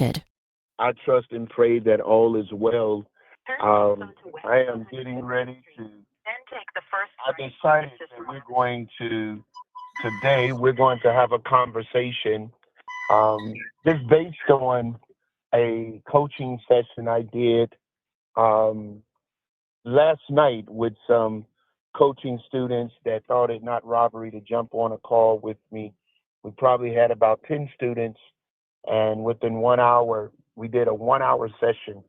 interrupted. I trust and pray that all is well. I am getting ready to. I decided that we're going to have a conversation just based on a coaching session I did um, last night with some coaching students that thought it not robbery to jump on a call with me. We probably had about 10 students, and within 1 hour, we did a 1 hour session.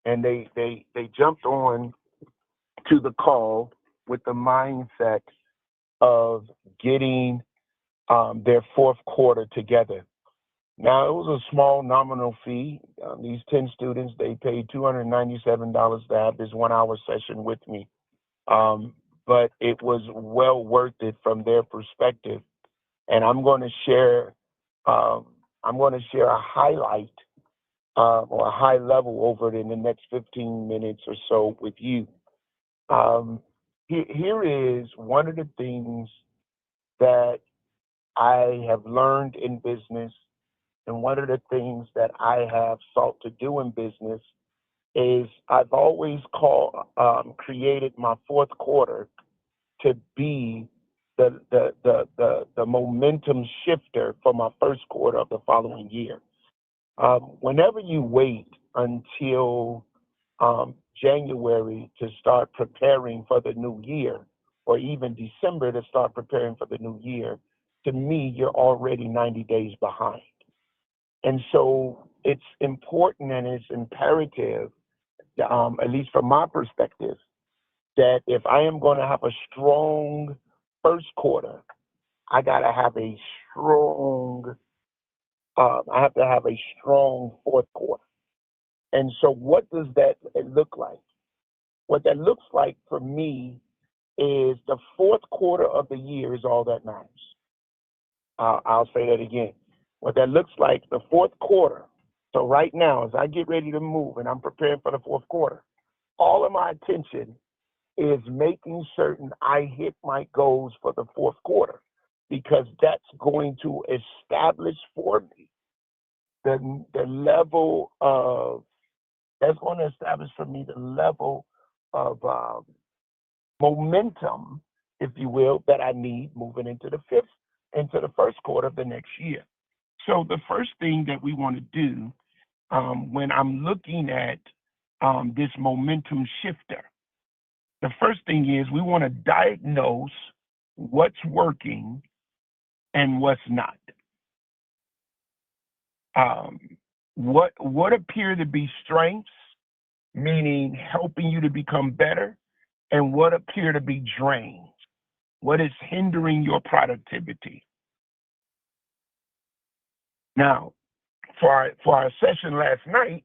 And they jumped on to the call with the mindset of getting their fourth quarter together. Now, it was a small nominal fee. These 10 students, they paid $297 to have this 1 hour session with me. But it was well worth it from their perspective. And um, I'm going to share a highlight or a high level over it in the next 15 minutes or so with you. Um, Here is one of the things that I have learned in business, and one of the things that I have sought to do in business is I've always created my fourth quarter to be the momentum shifter for my first quarter of the following year. Whenever you wait until January to start preparing for the new year, or even December to start preparing for the new year, to me, you're already 90 days behind. And so it's important and it's imperative, at least from my perspective, that if I am going to have a strong first quarter, I got to have a strong, I have to have a strong fourth quarter. And so what does that look like? What that looks like for me is the fourth quarter of the year is all that matters. I'll say that again. What that looks like, the fourth quarter. So right now, as I get ready to move and I'm preparing for the fourth quarter, all of my attention is making certain I hit my goals for the fourth quarter, because that's going to establish for me the level of, that's going to establish for me the level of momentum, if you will, that I need moving into the first quarter of the next year. So the first thing that we want to do when I'm looking at this momentum shifter, the first thing is we want to diagnose what's working and what's not. What appear to be strengths, meaning helping you to become better, and what appear to be drains, what is hindering your productivity. Now, for our session last night,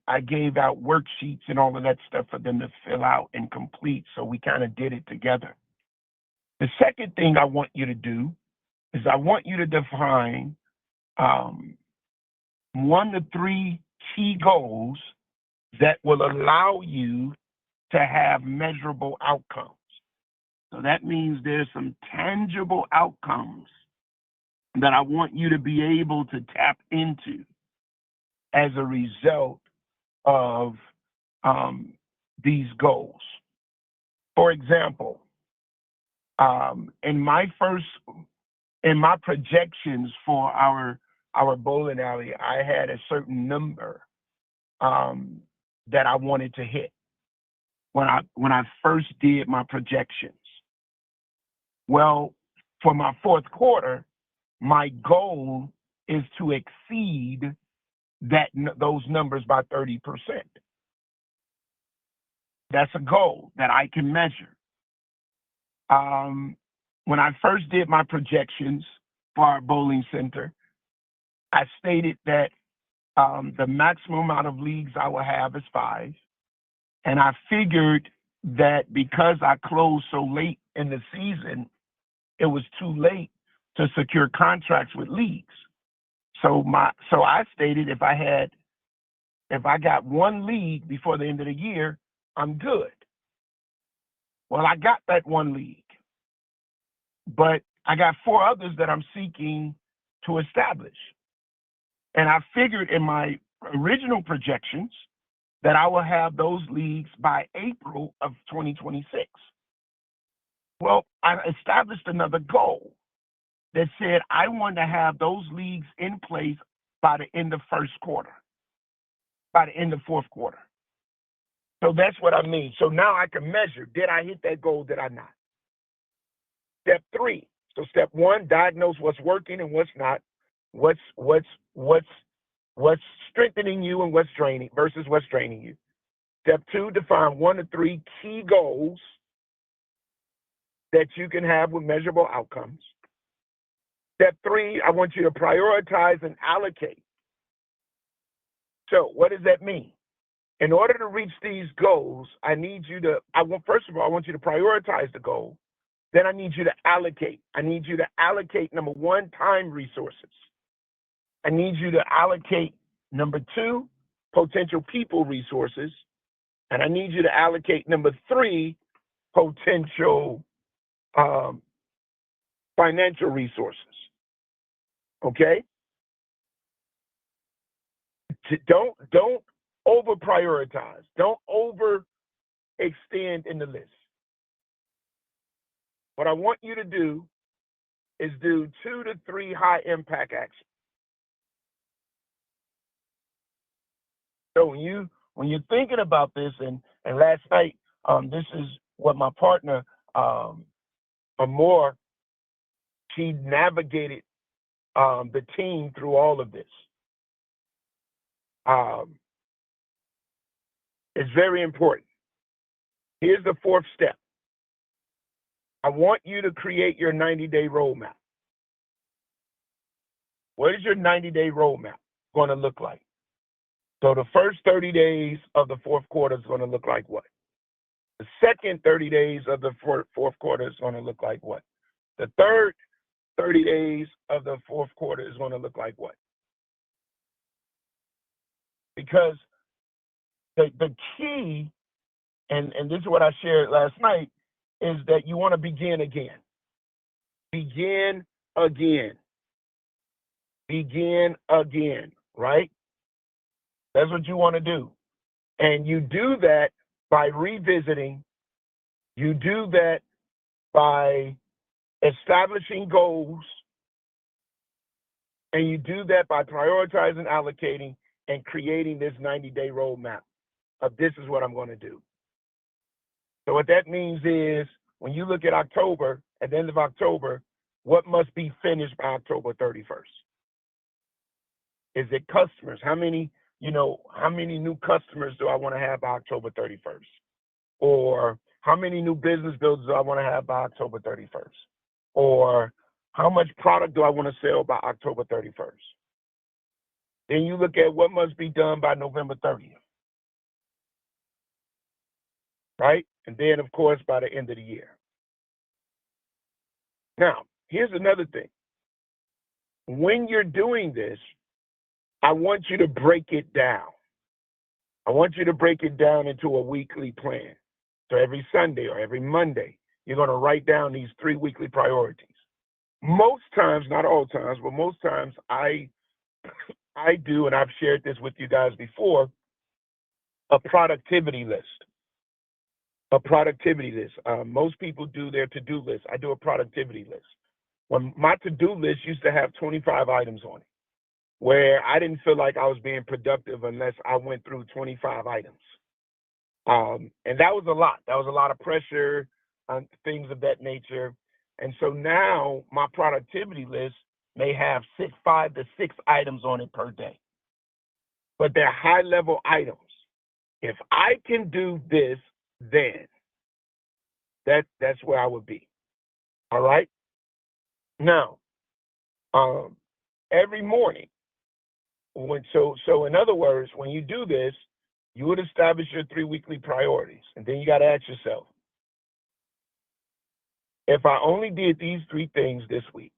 I gave out worksheets and all of that stuff for them to fill out and complete, so we kind of did it together. The second thing I want you to do is I want you to define 1 to 3 key goals that will allow you to have measurable outcomes. So that means there's some tangible outcomes that I want you to be able to tap into as a result of these goals. For example, in my projections for our bowling alley, I had a certain number that I wanted to hit when I first did my projections. Well, for my fourth quarter, my goal is to exceed those numbers by 30%. That's a goal that I can measure. When I first did my projections for our bowling center, I stated that the maximum amount of leagues I will have is 5. And I figured that because I closed so late in the season, it was too late to secure contracts with leagues. So I stated if I got 1 league before the end of the year, I'm good. Well, I got that 1 league, but I got 4 others that I'm seeking to establish. And I figured in my original projections that I will have those leagues by April of 2026. Well, I established another goal that said I want to have those leagues in place by the end of first quarter, by the end of fourth quarter. So that's what I mean. So now I can measure, did I hit that goal, did I not? Step 3. So step 1, diagnose what's working and what's not, what's strengthening you and what's draining versus what's draining you. Step 2, define 1 to 3 key goals that you can have with measurable outcomes. Step 3, I want you to prioritize and allocate. So what does that mean? In order to reach these goals, first of all, I want you to prioritize the goal. Then I need you to allocate. I need you to allocate, number 1, time resources. I need you to allocate, number 2, potential people resources. And I need you to allocate, number 3, potential financial resources. Okay? Don't over prioritize. Don't over extend in the list. What I want you to do is do 2 to 3 high impact actions. So when you're thinking about this, and last night, this is what my partner, Amor, she navigated the team through all of this. It's very important. Here's the 4th step. I want you to create your 90-day roadmap. What is your 90-day roadmap going to look like? So the first 30 days of the fourth quarter is going to look like what? The second 30 days of the fourth quarter is going to look like what? The third 30 days of the fourth quarter is going to look like what? Because the key, and this is what I shared last night, is that you want to begin again. Begin again. Begin again, right? That's what you want to do. And you do that by revisiting. You do that by establishing goals. And you do that by prioritizing, allocating, and creating this 90-day roadmap of this is what I'm going to do. So what that means is when you look at October, at the end of October, what must be finished by October 31st? Is it customers? How many new customers do I want to have by October 31st? Or how many new business builds do I want to have by October 31st? Or how much product do I want to sell by October 31st? Then you look at what must be done by November 30th. Right? And then, of course, by the end of the year. Now, here's another thing. When you're doing this, I want you to break it down. I want you to break it down into a weekly plan. So every Sunday or every Monday, you're going to write down these 3 weekly priorities. Most times, not all times, but most times I do, and I've shared this with you guys before, a productivity list. A productivity list. Most people do their to-do list. I do a productivity list. When my to-do list used to have 25 items on it, where I didn't feel like I was being productive unless I went through 25 items. And that was a lot. That was a lot of pressure on things of that nature. And so now my productivity list may have 5 to 6 items on it per day. But they're high-level items. If I can do this, then that's where I would be. All right? Now, every morning, so in other words, when you do this, you would establish your 3 weekly priorities. And then you got to ask yourself, if I only did these 3 things this week,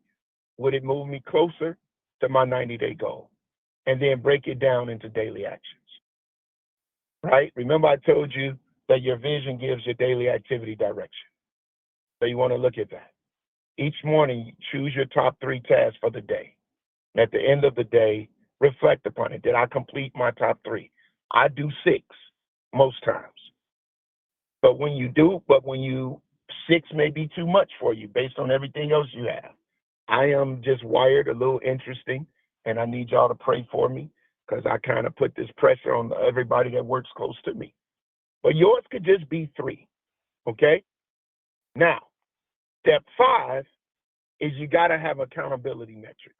would it move me closer to my 90-day goal? And then break it down into daily actions. Right? Remember I told you that your vision gives your daily activity direction. So you want to look at that. Each morning, choose your top 3 tasks for the day. And at the end of the day, reflect upon it. Did I complete my top 3? I do 6 most times. But when you 6 may be too much for you based on everything else you have. I am just wired a little interesting, and I need y'all to pray for me because I kind of put this pressure on everybody that works close to me. But yours could just be 3, okay? Now, step 5 is you got to have accountability metrics.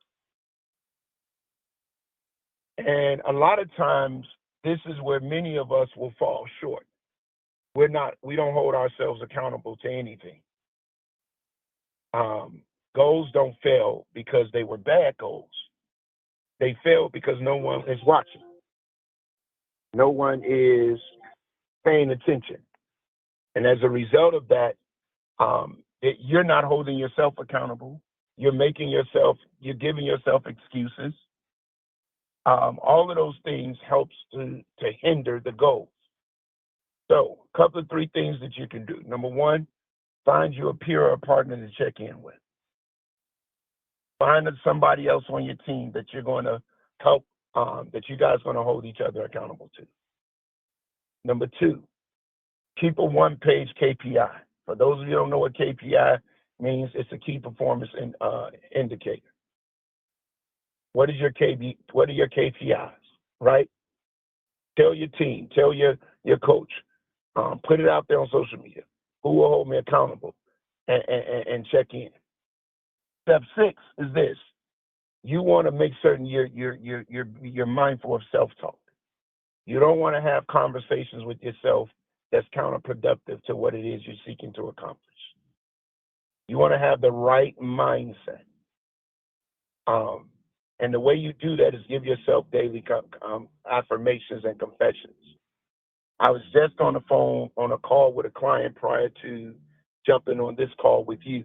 And a lot of times, this is where many of us will fall short. We don't hold ourselves accountable to anything. Goals don't fail because they were bad goals. They fail because no one is watching. No one is paying attention. And as a result of that, you're not holding yourself accountable. You're giving yourself excuses. All of those things helps to hinder the goals. So a couple of 3 things that you can do. Number 1, find you a peer or a partner to check in with. Find somebody else on your team that you're going to help, that you guys are going to hold each other accountable to. Number 2, keep a 1-page KPI. For those of you who don't know what KPI means, it's a key performance indicator. What are your KPIs, right? Tell your team, tell your coach, put it out there on social media. Who will hold me accountable and check in? Step 6 is this. You want to make certain you're mindful of self-talk. You don't want to have conversations with yourself that's counterproductive to what it is you're seeking to accomplish. You want to have the right mindset. And the way you do that is give yourself daily affirmations and confessions. I was just on the phone on a call with a client prior to jumping on this call with you.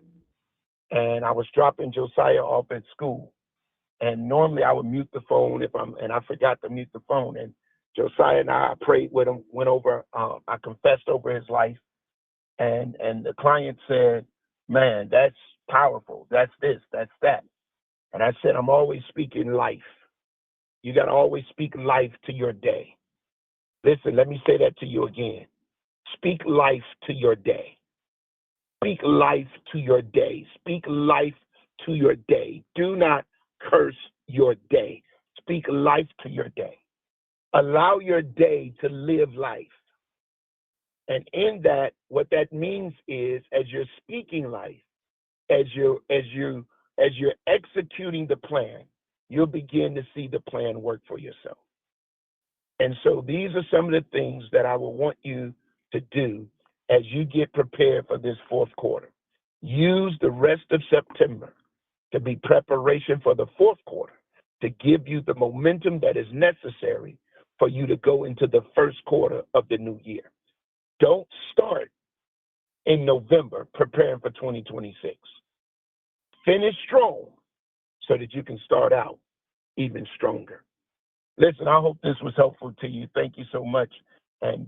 And I was dropping Josiah off at school. And normally I would mute the phone and I forgot to mute the phone. And Josiah and I prayed with him, went over, I confessed over his life. And the client said, man, that's powerful. That's this, that's that. And I said, I'm always speaking life. You got to always speak life to your day. Listen, let me say that to you again. Speak life to your day. Speak life to your day. Speak life to your day. Do not curse your day. Speak life to your day. Allow your day to live life. And in that, what that means is, as you're speaking life, as you're executing the plan, you'll begin to see the plan work for yourself. And so these are some of the things that I will want you to do as you get prepared for this 4th quarter. Use the rest of September to be preparation for the 4th quarter, to give you the momentum that is necessary for you to go into the 1st quarter of the new year. Don't start in November preparing for 2026. Finish strong so that you can start out even stronger. Listen, I hope this was helpful to you. Thank you so much. And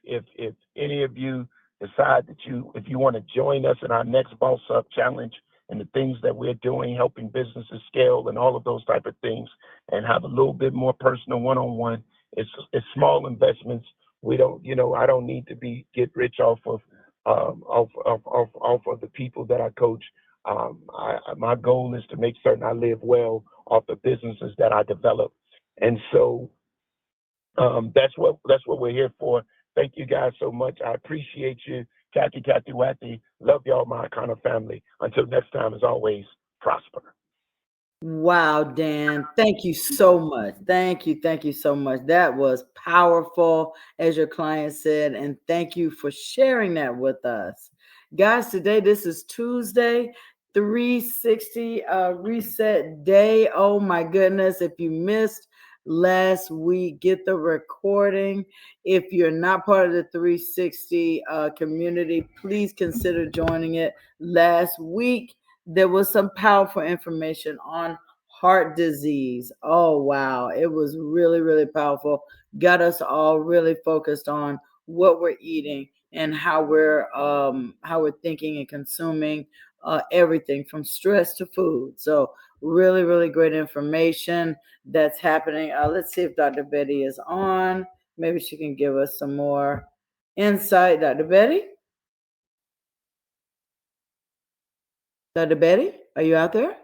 if any of you decide that if you want to join us in our next Boss Up Challenge and the things that we're doing, helping businesses scale and all of those type of things, and have a little bit more personal one-on-one, it's small investments. We don't, I don't need to get rich off of the people that I coach. My goal is to make certain I live well off the businesses that I develop. And so that's what we're here for. Thank you guys so much. I appreciate you. Kathy Wathy. Love y'all, my kind of family. Until next time, as always, prosper. Wow, Dan. Thank you so much. Thank you so much. That was powerful, as your client said, and thank you for sharing that with us. Guys, today, this is Tuesday, 360 reset day. Oh my goodness. If you missed last week, get the recording. If you're not part of the 360 community, please consider joining it. Last week, there was some powerful information on heart disease. Oh, wow. It was really, really powerful. Got us all really focused on what we're eating and how we're thinking and consuming everything from stress to food. So Really, really great information that's happening. Let's see if Dr. Betty is on. Maybe she can give us some more insight. Dr. Betty? Dr. Betty, are you out there?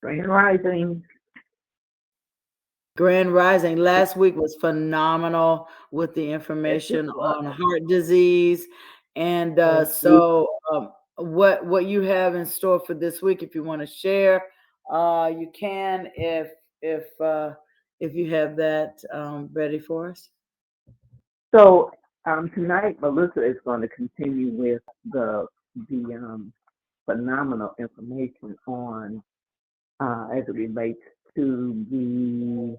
Grand Rising. Grand Rising. Last week was phenomenal with the information on heart disease. And what you have in store for this week, if you want to share, you can if you have that ready for us. So tonight, Melissa is going to continue with the phenomenal information on as it relates to the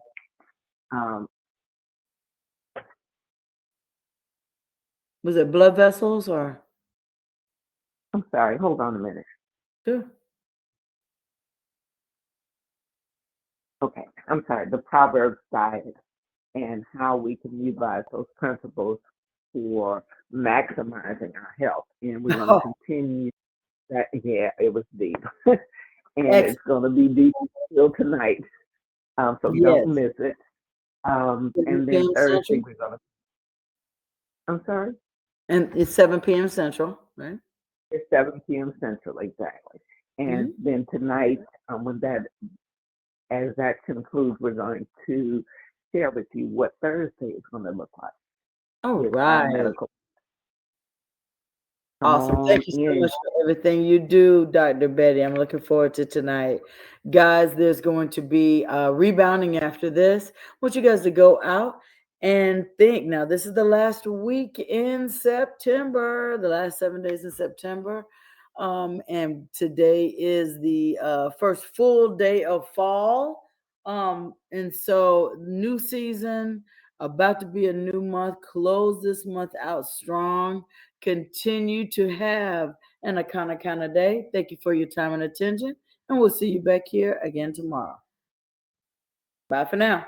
was it blood vessels or? I'm sorry, hold on a minute. Sure. Okay, I'm sorry, the Proverbs diet and how we can utilize those principles for maximizing our health. And we're going to continue that. Yeah, it was deep. And it's going to be deep still tonight. So don't miss it. And then Thursday we're going to. I'm sorry? And it's 7 p.m. Central, right? It's 7 p.m. Central, exactly. And then tonight, as that concludes, we're going to share with you what Thursday is going to look like. All right. Awesome. Thank you so much for everything you do, Dr. Betty. I'm looking forward to tonight. Guys, there's going to be rebounding after this. I want you guys to go out and think. Now, this is the last week in September, the last 7 days in September. And today is the first full day of fall. And so new season, about to be a new month. Close this month out strong. Continue to have an Akana Kana day. Thank you for your time and attention. And we'll see you back here again tomorrow. Bye for now.